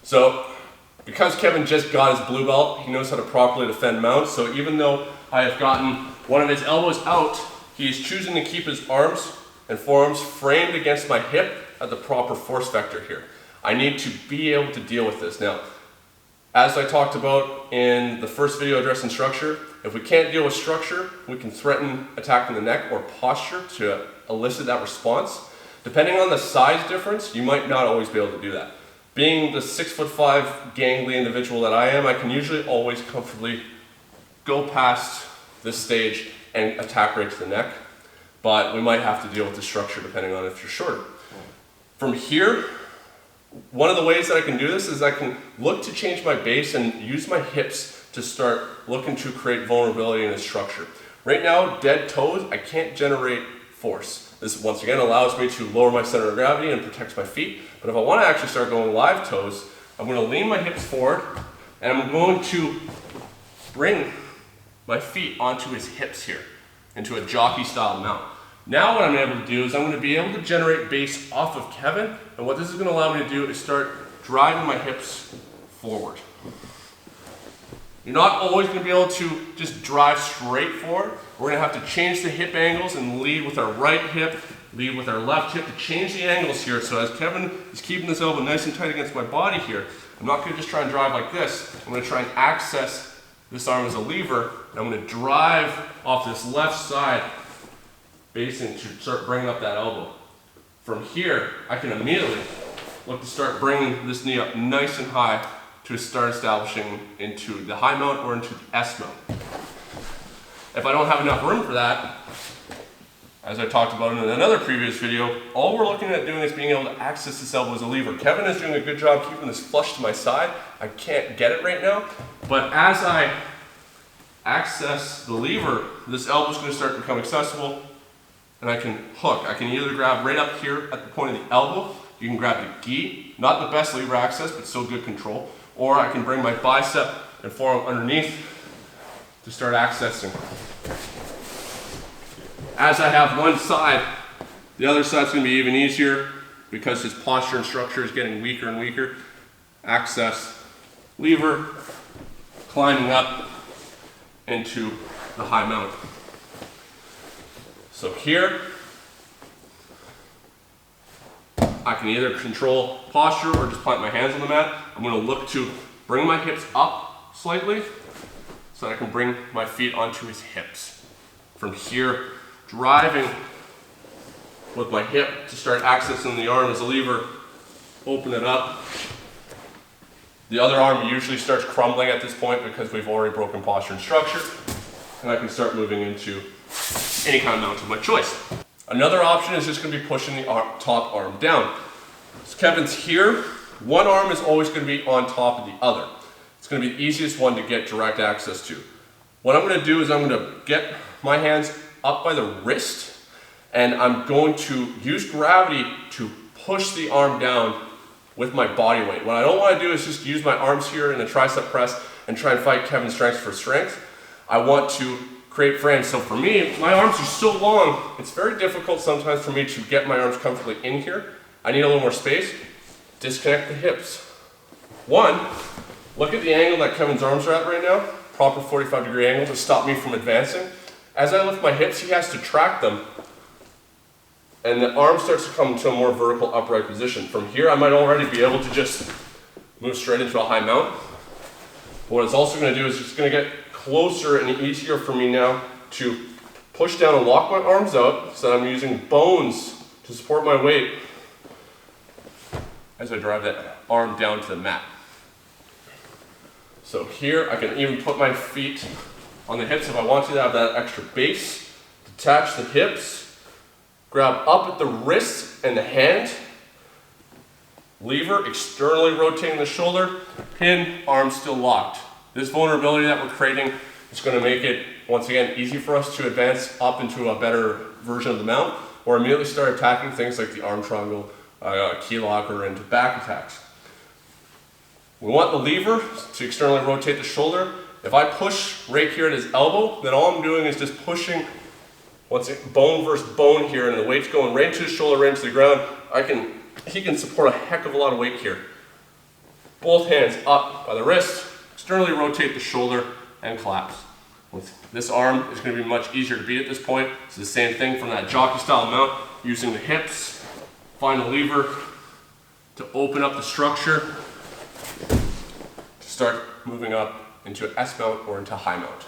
So because Kevin just got his blue belt, he knows how to properly defend mounts. So even though I have gotten one of his elbows out, he's choosing to keep his arms and forearms framed against my hip at the proper force vector here. I need to be able to deal with this. Now, as I talked about in the first video addressing structure, if we can't deal with structure, we can threaten attacking the neck or posture to elicit that response. Depending on the size difference, you might not always be able to do that. Being the 6'5" gangly individual that I am, I can usually always comfortably go past this stage and attack right to the neck, but we might have to deal with the structure depending on if you're shorter. From here, one of the ways that I can do this is I can look to change my base and use my hips to start looking to create vulnerability in the structure. Right now, dead toes, I can't generate force. This once again allows me to lower my center of gravity and protects my feet. But if I want to actually start going live toes, I'm going to lean my hips forward and I'm going to bring my feet onto his hips here into a jockey style mount. Now what I'm able to do is I'm going to be able to generate base off of Kevin, and what this is going to allow me to do is start driving my hips forward. You're not always going to be able to just drive straight forward. We're going to have to change the hip angles and lead with our right hip, lead with our left hip to change the angles here. So as Kevin is keeping this elbow nice and tight against my body here, I'm not going to just try and drive like this. I'm going to try and access this arm as a lever, and I'm going to drive off this left side, basing to start bringing up that elbow. From here, I can immediately look to start bringing this knee up nice and high to start establishing into the high mount or into the S mount. If I don't have enough room for that, as I talked about in another previous video, all we're looking at doing is being able to access this elbow as a lever. Kevin is doing a good job keeping this flush to my side. I can't get it right now, but as I access the lever, this elbow is going to start to become accessible, and I can hook. I can either grab right up here at the point of the elbow, you can grab the gi, not the best lever access, but still good control, or I can bring my bicep and forearm underneath to start accessing. As I have one side, the other side's going to be even easier because his posture and structure is getting weaker and weaker. Access, lever, climbing up into the high mount. So here, I can either control posture or just plant my hands on the mat. I'm going to look to bring my hips up slightly so that I can bring my feet onto his hips. From here, driving with my hip to start accessing the arm as a lever, open it up. The other arm usually starts crumbling at this point because we've already broken posture and structure, and I can start moving into any kind of mount of my choice. Another option is just going to be pushing the top arm down. So Kevin's here, one arm is always going to be on top of the other. It's going to be the easiest one to get direct access to. What I'm going to do is I'm going to get my hands up by the wrist, and I'm going to use gravity to push the arm down with my body weight. What I don't want to do is just use my arms here in a tricep press and try and fight Kevin's strength for strength. I want to create frames. So for me, my arms are so long, it's very difficult sometimes for me to get my arms comfortably in here. I need a little more space. Disconnect the hips. One, look at the angle that Kevin's arms are at right now. Proper 45-degree angle to stop me from advancing. As I lift my hips, he has to track them, and the arm starts to come to a more vertical upright position. From here, I might already be able to just move straight into a high mount. But what it's also going to do is it's going to get closer and easier for me now to push down and lock my arms out so that I'm using bones to support my weight as I drive that arm down to the mat. So here I can even put my feet on the hips if I want to have that extra base. Detach the hips, grab up at the wrist and the hand, lever, externally rotating the shoulder, pin, arm still locked. This vulnerability that we're creating is going to make it, once again, easy for us to advance up into a better version of the mount, or immediately start attacking things like the arm triangle, key lock, or into back attacks. We want the lever to externally rotate the shoulder. If I push right here at his elbow, then all I'm doing is just pushing, once again, bone versus bone here, and the weight's going right into his shoulder, right into the ground. He can support a heck of a lot of weight here. both hands up by the wrist, externally rotate the shoulder, and collapse. With this arm, it's going to be much easier to beat at this point. It's the same thing from that jockey style mount, using the hips, find the lever to open up the structure, to start moving up into an S mount or into high mount.